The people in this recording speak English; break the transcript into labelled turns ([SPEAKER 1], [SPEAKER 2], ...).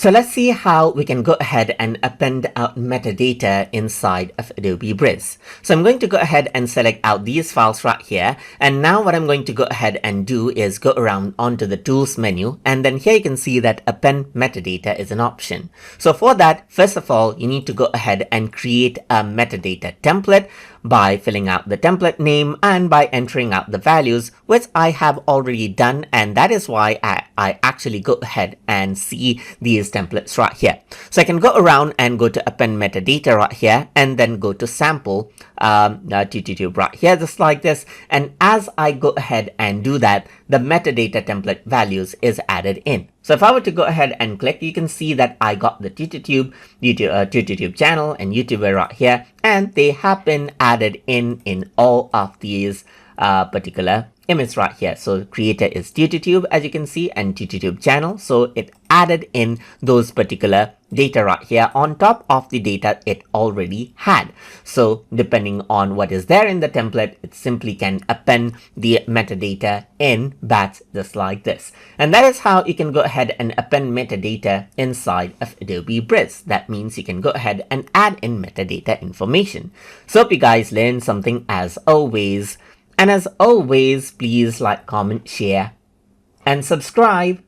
[SPEAKER 1] So let's see how we can go ahead and append out metadata inside of Adobe Bridge. So I'm going to go ahead and select out these files right here. And now what I'm going to go ahead and do is go around onto the Tools menu. And then here you can see that Append Metadata is an option. So for that, first of all, you need to go ahead and create a metadata template by filling out the template name and by entering out the values, which I have already done. And that is why I actually go ahead and see these templates right here. So I can go around and go to Append Metadata right here and then go to sample tutorial right here, just like this. And as I go ahead and do that, the metadata template values is added in. So if I were to go ahead and click, you can see that I got the YouTube channel and YouTuber right here, and they have been added in all of these particular image right here. So creator is YouTube, as you can see, and YouTube channel. So it added in those particular data right here on top of the data it already had. So depending on what is there in the template, it simply can append the metadata in batch just like this. And that is how you can go ahead and append metadata inside of Adobe Bridge. That means you can go ahead and add in metadata information. So hope you guys learned something as always. And as always, please like, comment, share, and subscribe.